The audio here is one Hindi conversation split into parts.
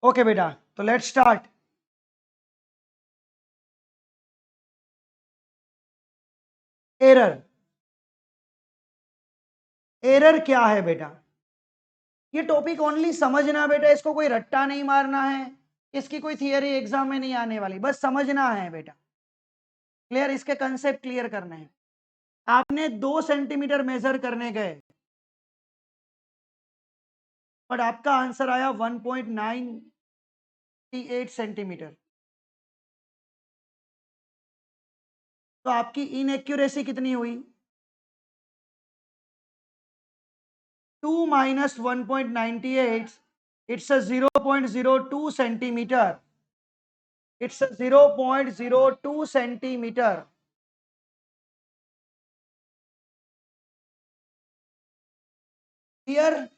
ओके बेटा, तो लेट्स स्टार्ट। एरर। एरर क्या है बेटा? ये टॉपिक ओनली समझना बेटा, इसको कोई रट्टा नहीं मारना है, इसकी कोई थियरी एग्जाम में नहीं आने वाली, बस समझना है बेटा। क्लियर? इसके कंसेप्ट क्लियर करने हैं। आपने 2 सेंटीमीटर मेजर करने गए, बट आपका आंसर आया 1.98 सेंटीमीटर, तो आपकी इनएक्यूरेसी कितनी हुई? 2 minus 1.98, it's a 0.02 centimeter. It's a 0.02 centimeter. Here,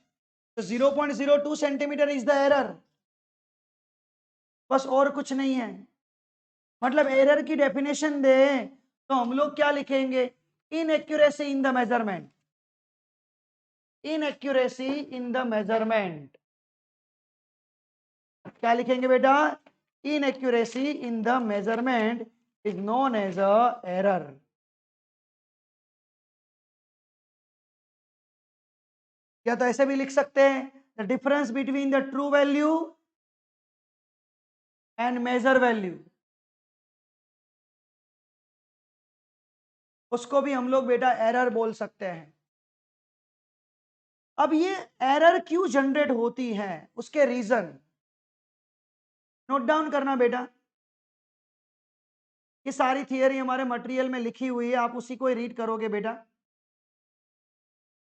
the 0.02 centimeter is the error. बस और कुछ नहीं है। मतलब एरर की डेफिनेशन दे तो हम लोग क्या लिखेंगे? Inaccuracy in the measurement. Inaccuracy in the measurement क्या लिखेंगे बेटा? Inaccuracy in the measurement is known as a error. या तो ऐसे भी लिख सकते हैं, the difference between the true value and measure value, उसको भी हम लोग बेटा एरर बोल सकते हैं। अब ये एरर क्यों जनरेट होती है, उसके रीजन नोट डाउन करना बेटा। ये सारी थियरी हमारे मटेरियल में लिखी हुई है, आप उसी को रीड करोगे बेटा।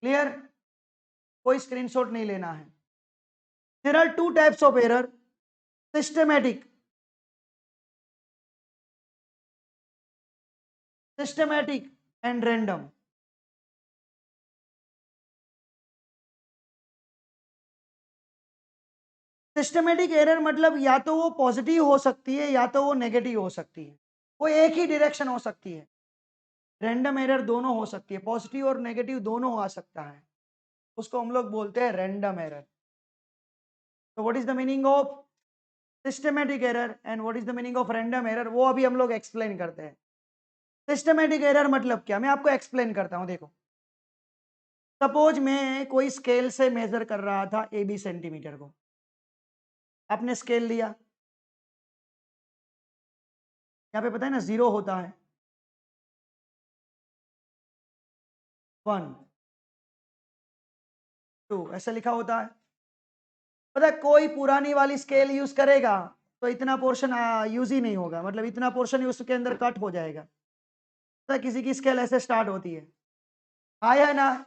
क्लियर? कोई स्क्रीनशॉट नहीं लेना है। There are 2 types of error, systematic systematic and random. Systematic error मतलब या तो वो पॉजिटिव हो सकती है या तो वो नेगेटिव हो सकती है, वो एक ही डायरेक्शन हो सकती है। रैंडम एरर दोनों हो सकती है, पॉजिटिव और नेगेटिव दोनों आ सकता है, उसको हम लोग बोलते हैं रैंडम एरर। तो what is the meaning of systematic error and what is the meaning of random error, वो अभी हम लोग एक्सप्लेन करते हैं। सिस्टमैटिक एरर मतलब क्या, मैं आपको एक्सप्लेन करता हूं। देखो, सपोज मैं कोई स्केल से मेजर कर रहा था AB सेंटीमीटर को, आपने स्केल लिया, यहाँ पे पता है ना 0 होता है, 1 2 ऐसा लिखा होता है। पता है कोई पुरानी वाली स्केल यूज करेगा तो इतना पोर्शन यूज ही नहीं होगा, मतलब इतना पोर्शन ही उसके अंदर कट हो जाएगा। पता है किसी की स्केल ऐसे स्टार्ट होती है, आया ना?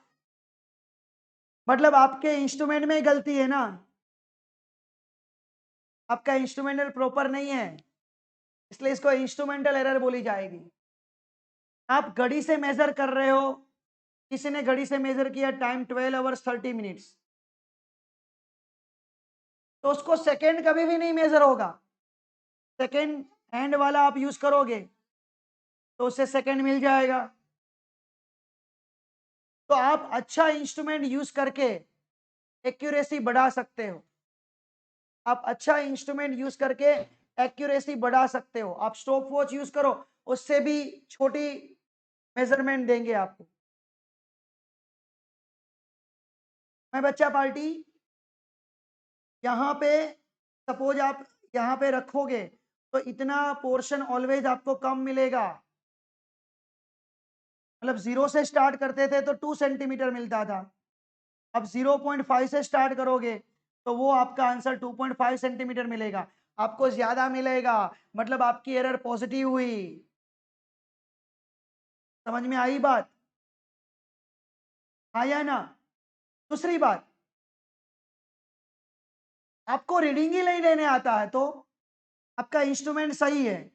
मतलब आपके इंस्ट्रूमेंट में ही गलती है ना, आपका इंस्ट्रूमेंटल प्रॉपर नहीं है, इसलिए इसको इंस्ट्रूमेंटल एरर बोली जाएगी। आप घड़ी से मेजर कर रहे हो, किसी ने घड़ी से मेजर किया टाइम 12 hours 30 minutes, तो उसको सेकेंड कभी भी नहीं मेजर होगा। सेकेंड हैंड वाला आप यूज करोगे तो उससे सेकेंड मिल जाएगा। तो आप अच्छा इंस्ट्रूमेंट यूज करके एक्यूरेसी बढ़ा सकते हो। आप अच्छा इंस्ट्रूमेंट यूज करके एक्यूरेसी बढ़ा सकते हो। आप स्टॉप वॉच यूज करो, उससे भी छोटी मेजरमेंट देंगे आपको। मैं बच्चा पार्टी यहाँ पे, सपोज आप यहाँ पे रखोगे तो इतना पोर्शन ऑलवेज आपको कम मिलेगा। मतलब 0 से स्टार्ट करते थे तो 2 सेंटीमीटर मिलता था, अब 0.5 से स्टार्ट करोगे तो वो आपका आंसर 2.5 सेंटीमीटर मिलेगा, आपको ज्यादा मिलेगा, मतलब आपकी एरर पॉजिटिव हुई। समझ में आई बात? आया ना? दूसरी बात, आपको रीडिंग ही नहीं लेने आता है तो आपका इंस्ट्रूमेंट सही है,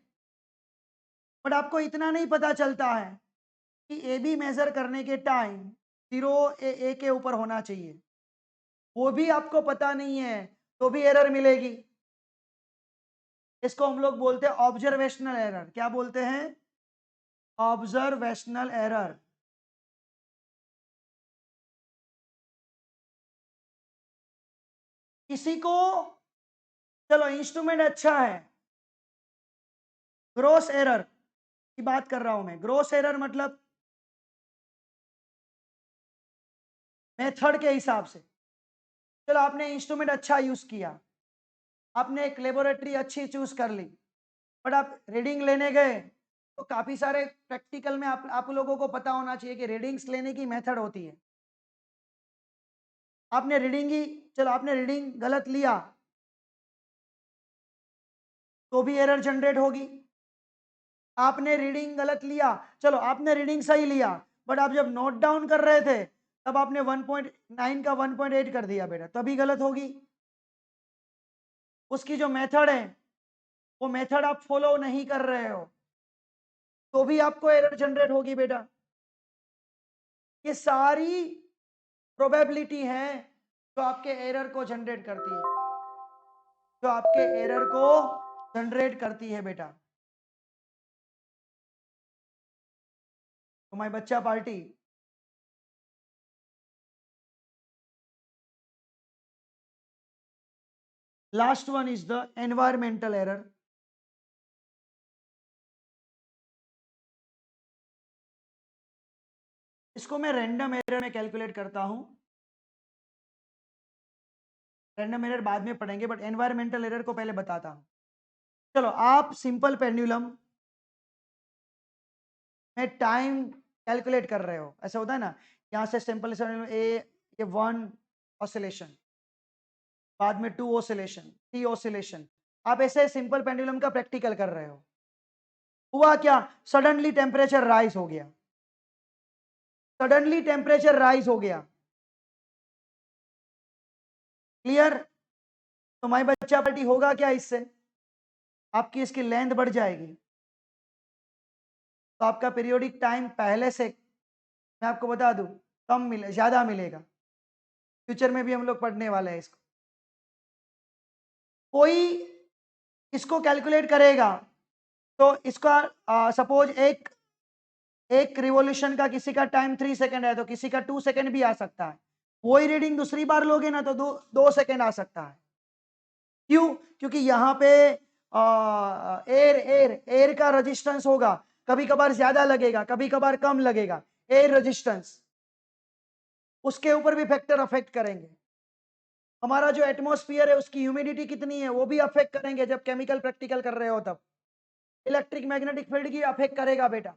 बट आपको इतना नहीं पता चलता है कि ए बी मेजर करने के टाइम 0 ए के ऊपर होना चाहिए, वो भी आपको पता नहीं है तो भी एरर मिलेगी। इसको हम लोग बोलते हैं ऑब्जर्वेशनल एरर। क्या बोलते हैं? Observational error. किसी को चलो इंस्ट्रूमेंट अच्छा है। ग्रोस एरर की बात कर रहा हूं मैं। ग्रोस एरर मतलब मेथड के हिसाब से। चलो आपने इंस्ट्रूमेंट अच्छा यूज किया, आपने एक लेबोरेटरी अच्छी चूज कर ली, बट आप रीडिंग लेने गए तो काफी सारे प्रैक्टिकल में आप लोगों को पता होना चाहिए कि रीडिंग्स लेने की मेथड होती है। आपने रीडिंग ही, चलो आपने रीडिंग गलत लिया तो भी एरर जनरेट होगी। आपने रीडिंग गलत लिया, चलो आपने रीडिंग सही लिया, बट आप जब नोट डाउन कर रहे थे तब आपने 1.9 का 1.8 कर दिया बेटा, तभी गलत होगी। उसकी जो मेथड है वो मेथड आप फॉलो नहीं कर रहे हो तो भी आपको एरर जनरेट होगी बेटा। ये सारी प्रोबेबिलिटी है जो आपके एरर को जनरेट करती है, जो आपके एरर को जनरेट करती है बेटा। तो माय बच्चा party, last one is the environmental error. इसको मैं रैंडम एरर में कैलकुलेट करता हूं। रैंडम एरर बाद में पढ़ेंगे, बट एनवायरमेंटल एरर को पहले बताता हूं। चलो आप सिंपल पेंडुलम में टाइम कैलकुलेट कर रहे हो, ऐसा होता है ना, यहां से सिंपल ए, ये 1 ऑसिलेशन, बाद में 2 ऑसिलेशन, 3 ऑसिलेशन। आप ऐसे सिंपल पेंडुलम का प्रैक्टिकल कर रहे हो। हुआ क्या, सडनली टेम्परेचर राइज हो गया, सडनली टेम्परेचर राइज हो गया। क्लियर? तो माई बच्चा पार्टी होगा क्या इससे, आपकी इसकी लेंथ बढ़ जाएगी, तो आपका पीरियोडिक टाइम पहले से, मैं आपको बता दूं, कम मिले, ज्यादा मिलेगा। फ्यूचर में भी हम लोग पढ़ने वाले हैं इसको। कोई इसको कैलकुलेट करेगा तो इसका सपोज एक एक रिवॉल्यूशन का किसी का टाइम 3 सेकंड है तो किसी का 2 सेकंड भी आ सकता है। वही रीडिंग दूसरी बार लोगे ना तो 2 सेकंड आ सकता है। क्यों? क्योंकि यहाँ पे एयर एयर एयर का रेजिस्टेंस होगा, कभी कभार ज्यादा लगेगा, कभी कभार कम लगेगा। एयर रेजिस्टेंस, उसके ऊपर भी फैक्टर अफेक्ट करेंगे। हमारा जो एटमॉस्फेयर है उसकी ह्यूमिडिटी कितनी है वो भी अफेक्ट करेंगे, जब केमिकल प्रैक्टिकल कर रहे हो तब। इलेक्ट्रिक मैग्नेटिक फील्ड की अफेक्ट करेगा बेटा,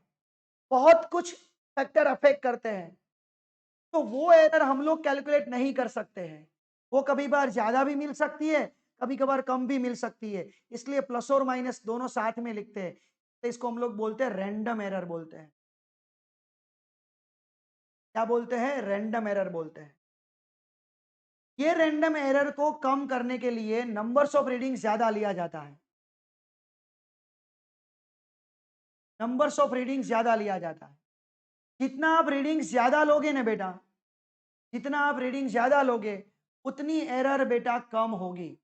बहुत कुछ फैक्टर अफेक्ट करते हैं। तो वो एरर हम लोग कैलकुलेट नहीं कर सकते हैं। वो कभी बार ज्यादा भी मिल सकती है, कभी कभार कम भी मिल सकती है, इसलिए प्लस और माइनस दोनों साथ में लिखते हैं। तो इसको हम लोग बोलते हैं रैंडम एरर बोलते हैं। क्या बोलते हैं? रैंडम एरर बोलते हैं। ये रैंडम एरर को कम करने के लिए नंबर्स ऑफ रीडिंग ज्यादा लिया जाता है, नंबर्स ऑफ रीडिंग ज्यादा लिया जाता है। जितना आप रीडिंग ज्यादा लोगे ना बेटा, जितना आप रीडिंग ज्यादा लोगे उतनी एरर बेटा कम होगी,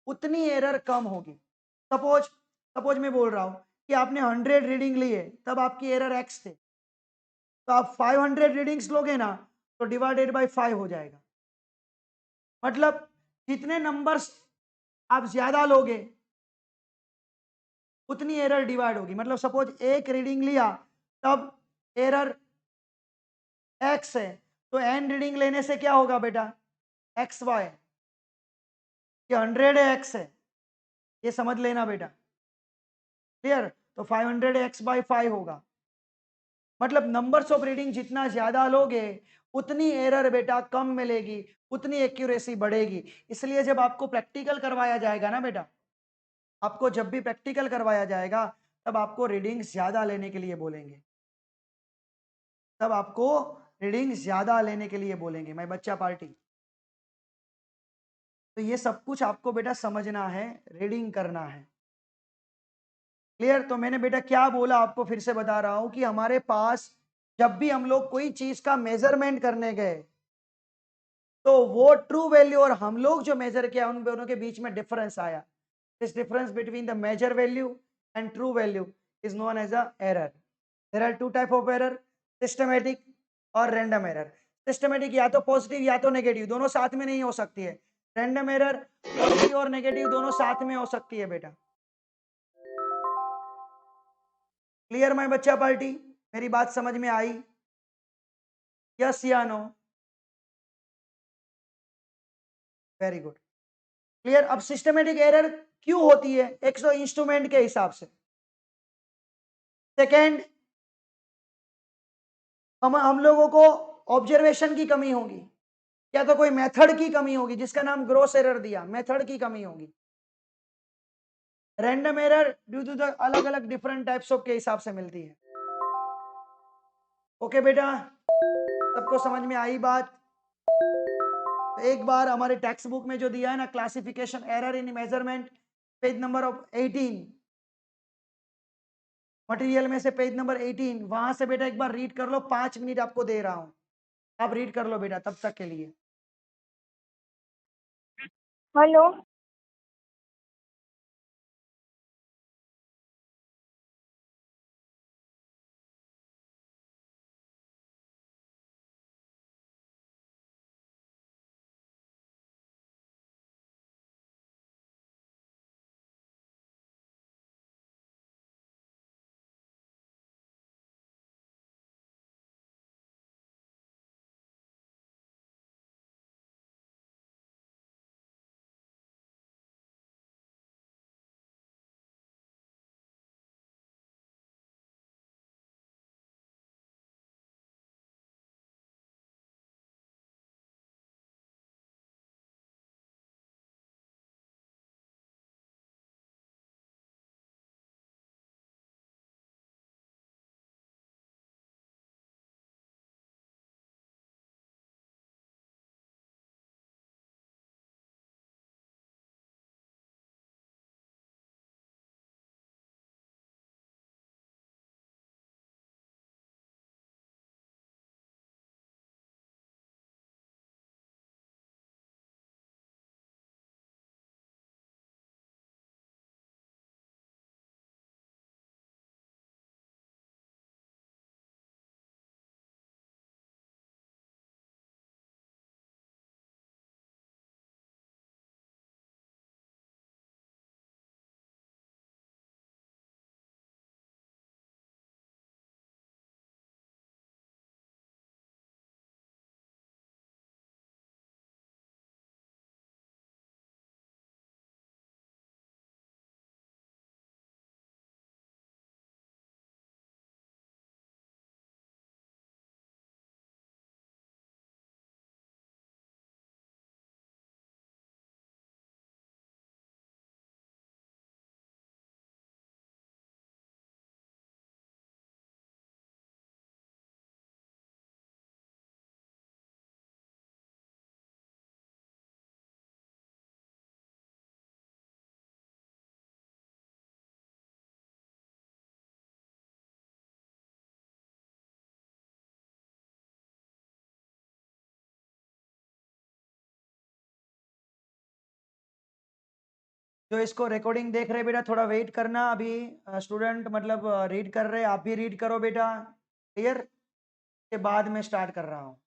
उतनी एरर कम होगी। सपोज सपोज मैं बोल रहा हूं कि आपने 100 रीडिंग लिए तब आपकी एरर एक्स थे, तो आप 500 रीडिंग्स लोगे ना तो डिवाइडेड बाय 5 हो जाएगा। मतलब जितने नंबर्स आप ज्यादा लोगे उतनी एरर डिवाइड होगी। मतलब सपोज एक रीडिंग लिया तब एरर एक्स है, तो एन रीडिंग लेने से क्या होगा बेटा, एक्स वाई। ये 100 एक्स है, ये समझ लेना बेटा। क्लियर? तो 500 एक्स बाई 5 होगा। मतलब नंबर्स ऑफ रीडिंग जितना ज्यादा लोगे उतनी एरर बेटा कम मिलेगी, उतनी एक्यूरेसी बढ़ेगी। इसलिए जब आपको प्रैक्टिकल करवाया जाएगा ना बेटा, आपको जब भी प्रैक्टिकल करवाया जाएगा तब आपको रीडिंग ज्यादा लेने के लिए बोलेंगे, तब आपको रीडिंग ज्यादा लेने के लिए बोलेंगे मैं बच्चा पार्टी। तो ये सब कुछ आपको बेटा समझना है, रीडिंग करना है। क्लियर? तो मैंने बेटा क्या बोला आपको फिर से बता रहा हूं कि हमारे पास जब भी हम लोग कोई चीज का मेजरमेंट करने गए तो वो ट्रू वैल्यू और हम लोग जो मेजर किया उन दोनों के बीच में डिफरेंस आया। This difference between the measure value and true value is known as a error. There are two type of error, systematic और रैंडम एरर। सिस्टमेटिक या तो पॉजिटिव या तो नेगेटिव, दोनों साथ में नहीं हो सकती है। रैंडम एरर पॉजिटिव और नेगेटिव दोनों साथ में हो सकती है बेटा। क्लियर माय बच्चा पार्टी? मेरी बात समझ में आई? यस या नो? Very good. क्लियर। अब सिस्टमेटिक एरर क्यों होती है? एक तो इंस्ट्रूमेंट के हिसाब से, सेकेंड हम लोगों को ऑब्जर्वेशन की कमी होगी, या तो कोई मेथड की कमी होगी, जिसका नाम ग्रोस एरर दिया, मेथड की कमी होगी। Random error due to the अलग अलग डिफरेंट टाइप्स ऑफ के हिसाब से मिलती है। ओके बेटा, सबको समझ में आई बात? तो एक बार हमारे टेक्स्ट बुक में जो दिया है ना, classification error in measurement, page number of 18, material में से पेज नंबर 18, वहां से बेटा एक बार रीड कर लो। 5 मिनट आपको दे रहा हूं, आप रीड कर लो बेटा तब तक के लिए। हेलो। जो इसको रिकॉर्डिंग देख रहे बेटा थोड़ा वेट करना। अभी स्टूडेंट मतलब रीड कर रहे, आप भी रीड करो बेटा। क्लियर? के बाद में स्टार्ट कर रहा हूँ।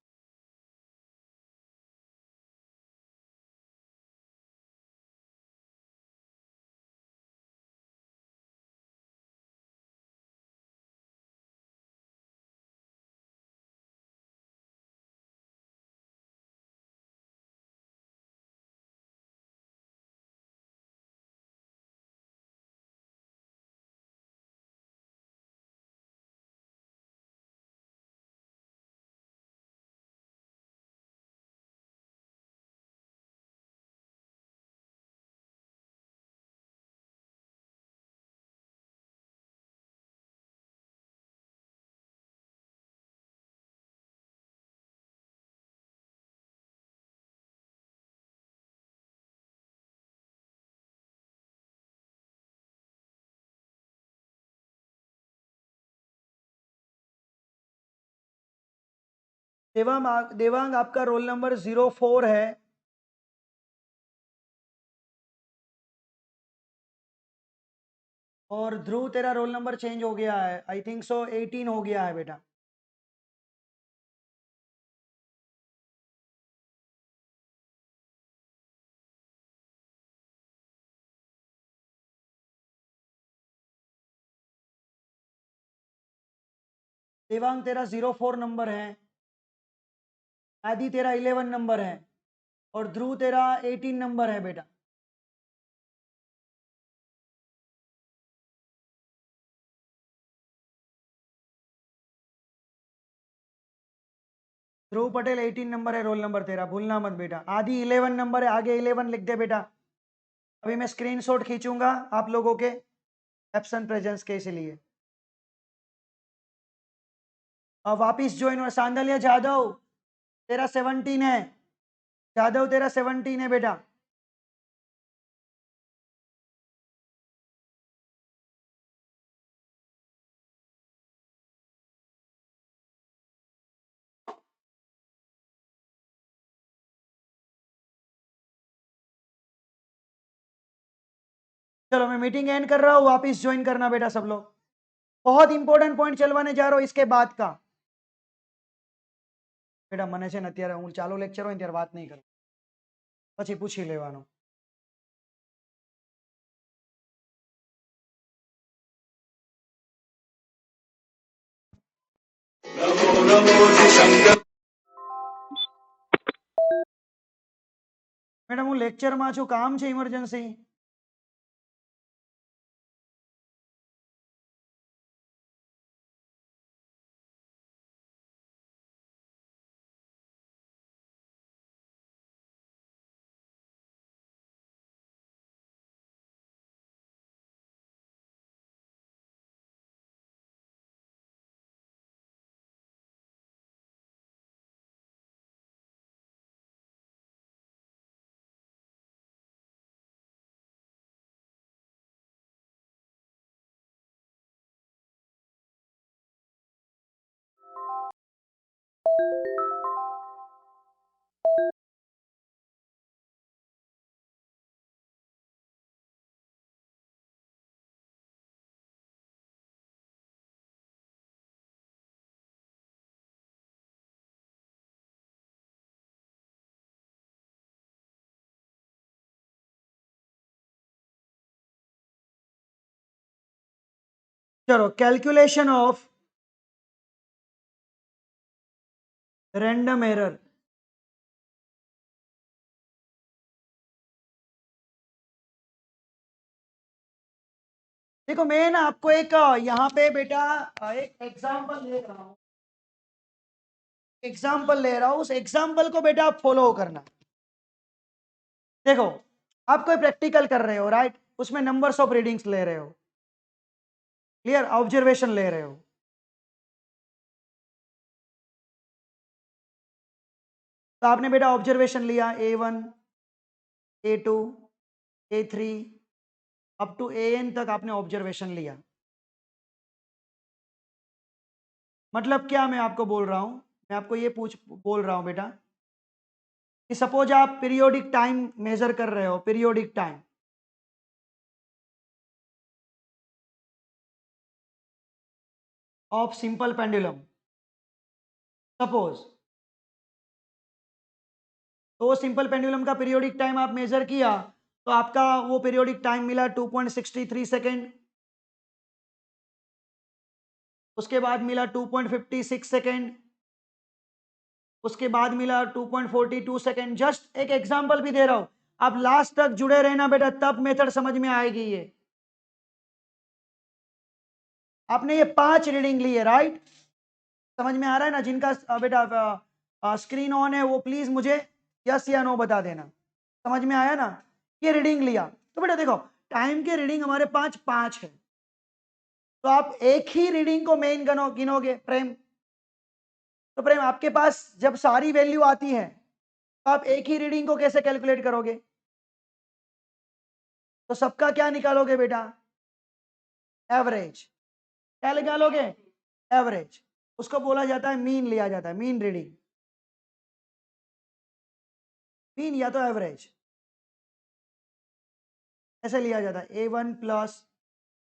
देवांग आपका रोल नंबर 04 है। और ध्रुव तेरा रोल नंबर चेंज हो गया है, आई थिंक सो 18 हो गया है बेटा। देवांग तेरा 04 नंबर है, आदि तेरा 11 नंबर है और ध्रुव तेरा 18 नंबर है बेटा। ध्रुव पटेल 18 नंबर है रोल नंबर तेरा, भूलना मत बेटा। आदि 11 नंबर है, आगे 11 लिख दे बेटा। अभी मैं स्क्रीनशॉट खींचूंगा आप लोगों के एब्सेंट प्रेजेंस के, इसलिए। अब वापिस ज्वाइन हुआ सांदलिया जादव, तेरा 17 है। जादव तेरा 17 है बेटा। चलो मैं मीटिंग एंड कर रहा हूँ, वापिस ज्वाइन करना बेटा सब लोग। बहुत इंपॉर्टेंट पॉइंट चलवाने जा रहा हूँ इसके बाद का बेटा। મને છે ને અત્યારે હું ચાલુ લેક્ચર હોય ને ત્યારે વાત નહીં કરું, પછી પૂછી લેવાનું। મેડમ હું લેક્ચરમાં છું, કામ છે ઇમરજન્સી। चलो कैलकुलेशन ऑफ रैंडम एरर। देखो मैं ना आपको एक यहाँ पे बेटा एक एग्जांपल ले रहा हूँ, एग्जाम्पल ले रहा हूँ, उस एग्जाम्पल को बेटा आप फॉलो करना। देखो आप कोई प्रैक्टिकल कर रहे हो राइट, उसमें नंबर्स ऑफ रीडिंग्स ले रहे हो, क्लियर, ऑब्जर्वेशन ले रहे हो। तो आपने बेटा ऑब्जर्वेशन लिया A1 A2 A3 up to AN तक आपने ऑब्जर्वेशन लिया। मतलब क्या मैं आपको बोल रहा हूं, मैं आपको ये बोल रहा हूं बेटा कि सपोज आप पीरियोडिक टाइम मेजर कर रहे हो, periodic time, of simple pendulum suppose. तो सिंपल पेंडुलम का पीरियोडिक टाइम आप मेजर किया तो आपका वो पीरियोडिक टाइम मिला 2.63 सेकेंड, उसके बाद मिला 2.56 सेकेंड, उसके बाद मिला 2.42 सेकेंड। जस्ट एक एग्जांपल भी दे रहा हूं, आप लास्ट तक जुड़े रहना बेटा, तब मेथड समझ में आएगी। ये आपने ये 5 रीडिंग ली है राइट, समझ में आ रहा है ना? जिनका बेटा स्क्रीन ऑन है वो प्लीज मुझे यस या नो बता देना। समझ में आया ना? ये रीडिंग लिया तो बेटा देखो टाइम के रीडिंग हमारे पास 5 है, तो आप एक ही रीडिंग को मेन गिनोगे प्रेम। तो प्रेम आपके पास जब सारी वैल्यू आती है तो आप एक ही रीडिंग को कैसे कैलकुलेट करोगे? तो सबका क्या निकालोगे बेटा? एवरेज। क्या निकालोगे? एवरेज। उसको बोला जाता है मीन, लिया जाता है मीन रीडिंग, मीन या तो एवरेज ऐसे लिया जाता है। A1 plus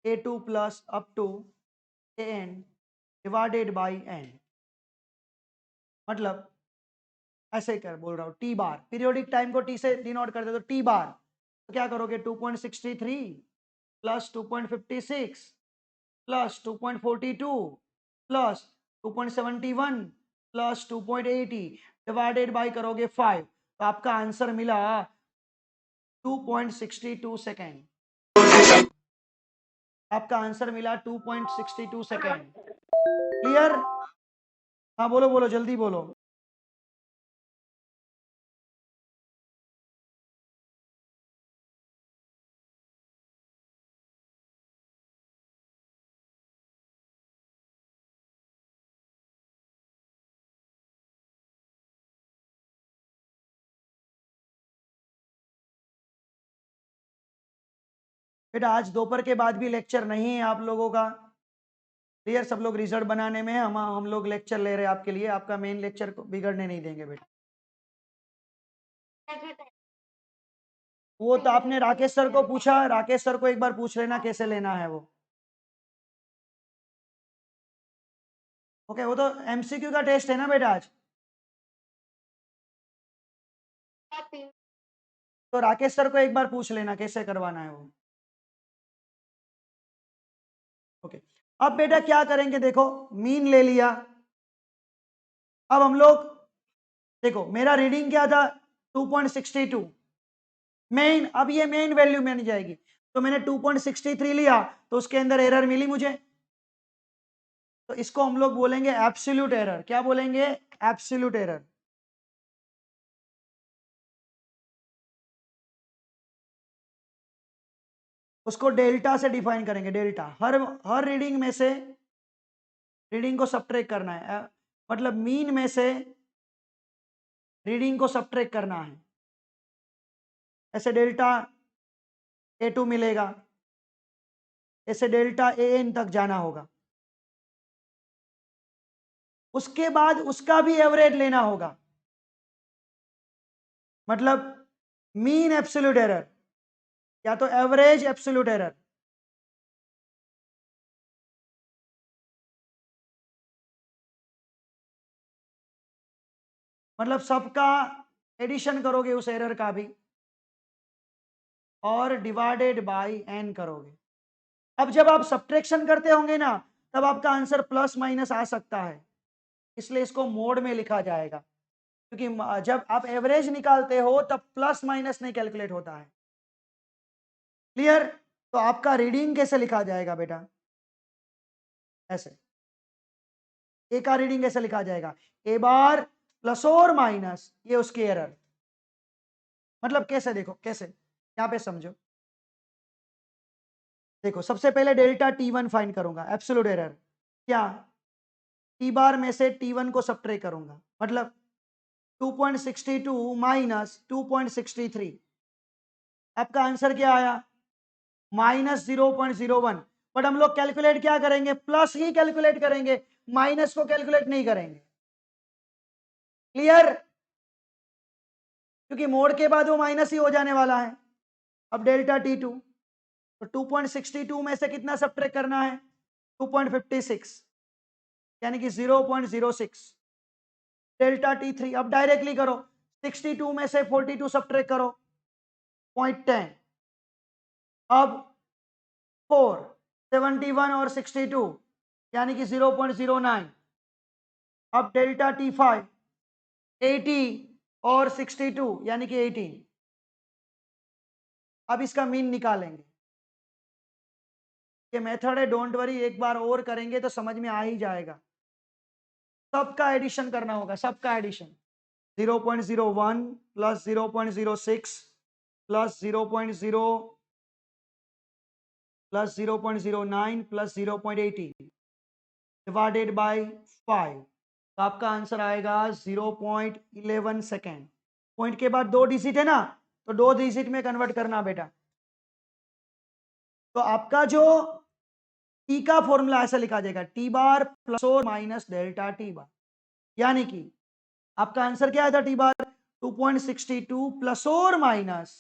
A2 plus up to AN divided by N। मतलब ऐसे कर बोल रहा हूँ, टी बार, पीरियोडिक टाइम को टी से डिनोट करते तो टी बार, तो क्या करोगे 2.63 plus 2.56 plus 2.42 plus 2.71 plus 2.80 divided by करोगे 5, तो आपका आंसर मिला 2.62 सेकेंड। आपका आंसर मिला 2.62 सेकेंड। क्लियर? हाँ बोलो बोलो, जल्दी बोलो। बेटा आज दोपहर के बाद भी लेक्चर नहीं है आप लोगों का। क्लियर? सब लोग रिजल्ट बनाने में है, हम लोग लेक्चर ले रहे हैं आपके लिए, आपका मेन लेक्चर को बिगड़ने नहीं देंगे बेटा। वो तो आपने राकेश सर को पूछा, राकेश सर को एक बार पूछ लेना कैसे लेना है वो। ओके, वो तो एमसीक्यू का टेस्ट है ना बेटा आज। तो राकेश सर को एक बार पूछ लेना कैसे करवाना है वो। ओके, अब बेटा क्या करेंगे, देखो मीन ले लिया। अब हम लोग देखो मेरा रीडिंग क्या था 2.62 मेन, अब ये मेन वैल्यू में जाएगी, तो मैंने 2.63 लिया तो उसके अंदर एरर मिली मुझे, तो इसको हम लोग बोलेंगे एब्सोल्यूट एरर। क्या बोलेंगे? Absolute error. उसको डेल्टा से डिफाइन करेंगे, डेल्टा। हर रीडिंग में से रीडिंग को सब्ट्रैक्ट करना है, मतलब मीन में से रीडिंग को सब्ट्रैक्ट करना है। ऐसे डेल्टा A2 मिलेगा, ऐसे डेल्टा AN तक जाना होगा। उसके बाद उसका भी एवरेज लेना होगा, मतलब मीन एब्सोल्यूट एरर या तो एवरेज एब्सोल्यूट एरर। मतलब सबका एडिशन करोगे उस एरर का भी और डिवाइडेड बाय n करोगे। अब जब आप सब्ट्रैक्शन करते होंगे ना, तब आपका आंसर प्लस माइनस आ सकता है, इसलिए इसको मोड में लिखा जाएगा, क्योंकि जब आप एवरेज निकालते हो तब प्लस माइनस नहीं कैलकुलेट होता है। क्लियर? तो आपका रीडिंग कैसे लिखा जाएगा बेटा? ऐसे ए का रीडिंग कैसे लिखा जाएगा? ए बार प्लस और माइनस ये उसकी एरर। मतलब कैसे, देखो कैसे, यहां पे समझो। देखो सबसे पहले डेल्टा T1 फाइंड करूंगा, एब्सोल्यूट एरर। क्या? टी बार में से T1 को सब्ट्रैक्ट करूंगा, मतलब 2.62 माइनस 2.63। आपका आंसर क्या आया? -0.01। बट हम लोग कैलकुलेट क्या करेंगे? प्लस ही कैलकुलेट करेंगे, माइनस को कैलकुलेट नहीं करेंगे। क्लियर? क्योंकि मोड के बाद वो माइनस ही हो जाने वाला है। अब डेल्टा T2, तो 2.62 में से कितना सब्ट्रैक्ट करना है? 2.56, यानी कि 0.06। डेल्टा T3 अब डायरेक्टली करो, 62 में से 42 सब्ट्रैक्ट करो, 0.10। अब 4, 71 और 62 यानी कि 0.09। अब डेल्टा T5 80 और 62 यानी कि 18। अब इसका मीन निकालेंगे। ये मेथड है, डोंट वरी, एक बार और करेंगे तो समझ में आ ही जाएगा। सबका एडिशन करना होगा, सबका addition. 0.01 plus 0.06 plus 0.0 plus 0.09 plus 0.80 divided by 5, तो आपका आंसर आएगा 0.11 सेकेंड। पॉइंट के बाद 2 डिजिट है ना, तो 2 डिजिट में कन्वर्ट करना बेटा। तो आपका जो टी का फॉर्मूला ऐसा लिखा जाएगा, टी बार प्लस और माइनस डेल्टा टी बार, यानी कि आपका आंसर क्या आया था? टी बार 2.62 प्लस और माइनस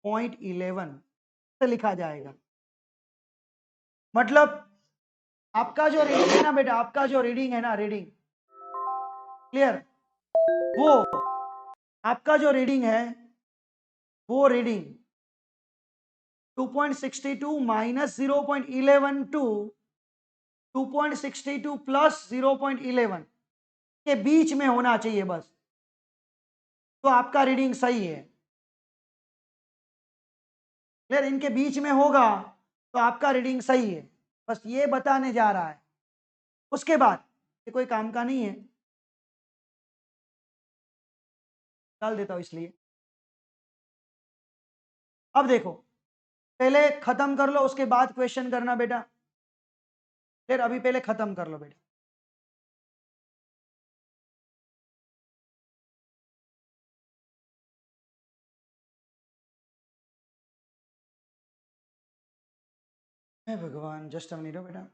0.11 से लिखा जाएगा। मतलब आपका जो रीडिंग है ना बेटा, आपका जो रीडिंग है ना, रीडिंग, क्लियर, वो आपका जो रीडिंग है वो रीडिंग 2.62 माइनस 0.11 2.62 प्लस 0.11 के बीच में होना चाहिए बस, तो आपका रीडिंग सही है। क्लियर? इनके बीच में होगा तो आपका रीडिंग सही है, बस ये बताने जा रहा है। उसके बाद ये कोई काम का नहीं है, डाल देता हूं इसलिए। अब देखो, पहले खत्म कर लो, उसके बाद क्वेश्चन करना बेटा। फिर अभी पहले खत्म कर लो बेटा। हे भगवान, जस्ट अ मिनट बेटा।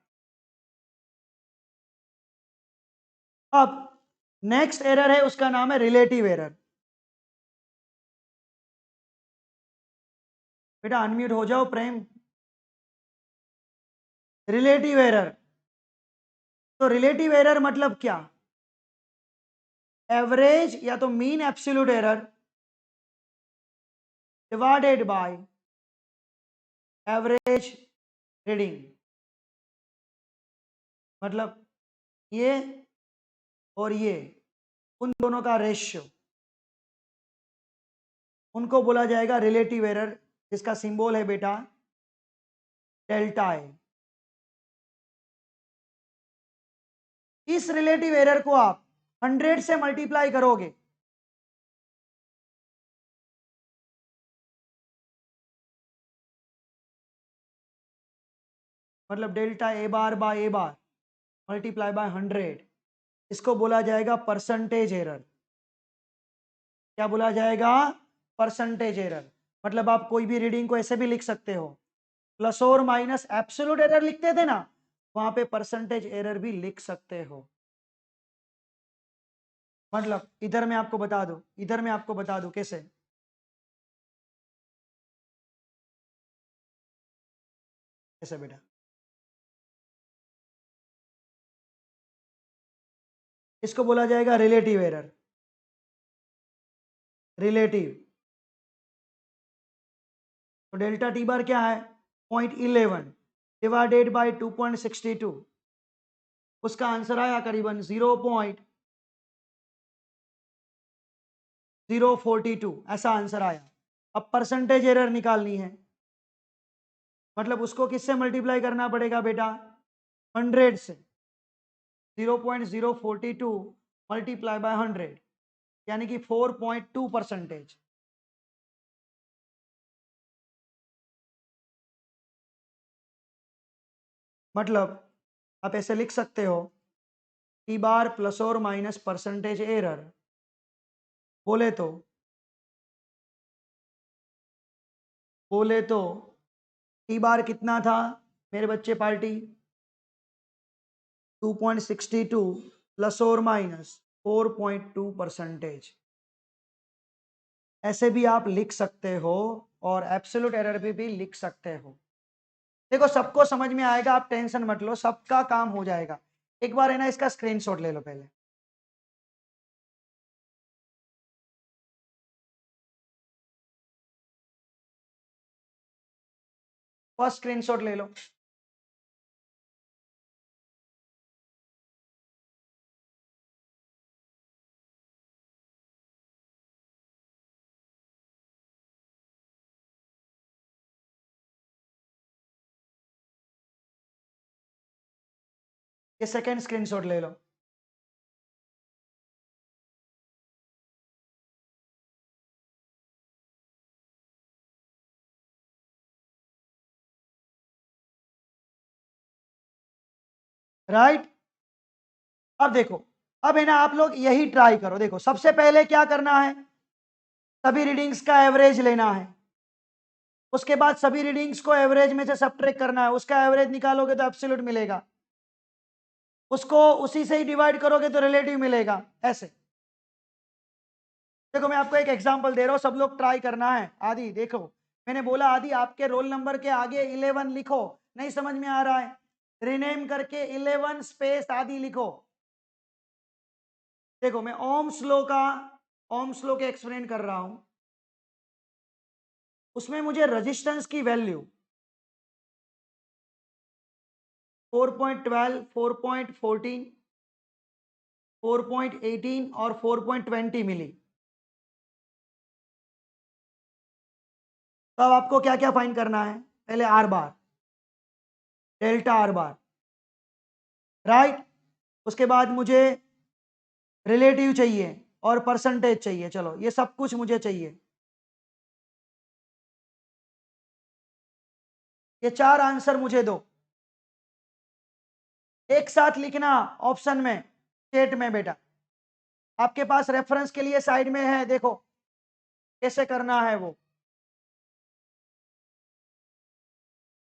अब नेक्स्ट एरर है, उसका नाम है रिलेटिव एरर। बेटा अनम्यूट हो जाओ प्रेम। रिलेटिव एरर, तो रिलेटिव एरर मतलब क्या? एवरेज या तो mean absolute error divided by average reading. मतलब ये और ये, उन दोनों का रेशियो, उनको बोला जाएगा रिलेटिव एरर, जिसका सिंबल है बेटा डेल्टा ए। इस रिलेटिव एरर को आप 100 से मल्टीप्लाई करोगे मतलब delta A bar by A bar multiply by 100, इसको बोला जाएगा परसेंटेज एरर। क्या बोला जाएगा? Percentage error. मतलब आप कोई भी रीडिंग को ऐसे भी लिख सकते हो, प्लस और माइनस एब्सोल्यूट एरर लिखते थे ना, वहां पे परसेंटेज एरर भी लिख सकते हो। मतलब इधर मैं आपको बता दूं, इधर मैं आपको बता दूं कैसे। कैसे बेटा? इसको बोला जाएगा रिलेटिव एरर। रिलेटिव, तो डेल्टा टी बार क्या है? 0.11 डिवाइडेड बाय 2.62, उसका आंसर आया करीबन 0.042, ऐसा आंसर आया। अब परसेंटेज एरर निकालनी है, मतलब उसको किससे मल्टीप्लाई करना पड़ेगा बेटा? 100 से। 0.042 मल्टीप्लाई बाय 100 यानी कि 4.2%। मतलब आप ऐसे लिख सकते हो, टी बार प्लस और माइनस परसेंटेज एरर बोले तो टी बार कितना था मेरे बच्चे पार्टी? 2.62 प्लस और माइनस 4.2%। ऐसे भी आप लिख सकते हो और एब्सोल्यूट एरर भी लिख सकते हो। देखो सबको समझ में आएगा, आप टेंशन मत लो, सबका काम हो जाएगा। एक बार है ना इसका स्क्रीनशॉट ले लो पहले। फर्स्ट स्क्रीनशॉट ले लो। ये सेकंड स्क्रीनशॉट ले लो। राइट? अब देखो, अब है ना आप लोग यही ट्राई करो। देखो सबसे पहले क्या करना है, सभी रीडिंग्स का एवरेज लेना है। उसके बाद सभी रीडिंग्स को एवरेज में से सबट्रैक्ट करना है, उसका एवरेज निकालोगे तो एब्सोल्यूट मिलेगा, उसको उसी से ही डिवाइड करोगे तो रिलेटिव मिलेगा। ऐसे देखो मैं आपको एक एग्जांपल दे रहा हूं, सब लोग ट्राई करना है। आदि देखो, मैंने बोला आदि आपके रोल नंबर के आगे 11 लिखो, नहीं समझ में आ रहा है, रिनेम करके 11 स्पेस आदि लिखो। देखो मैं ओम्स लॉ के एक्सप्लेन कर रहा हूं, उसमें मुझे रेजिस्टेंस की वैल्यू 4.12, 4.14, 4.18 और 4.20 मिली। तो अब आपको क्या क्या फाइंड करना है? पहले are bar, delta R bar, right. उसके बाद मुझे रिलेटिव चाहिए और परसेंटेज चाहिए। चलो ये सब कुछ मुझे चाहिए। ये 4 आंसर मुझे दो, एक साथ लिखना ऑप्शन में, स्टेट में बेटा। आपके पास रेफरेंस के लिए साइड में है, देखो कैसे करना है वो।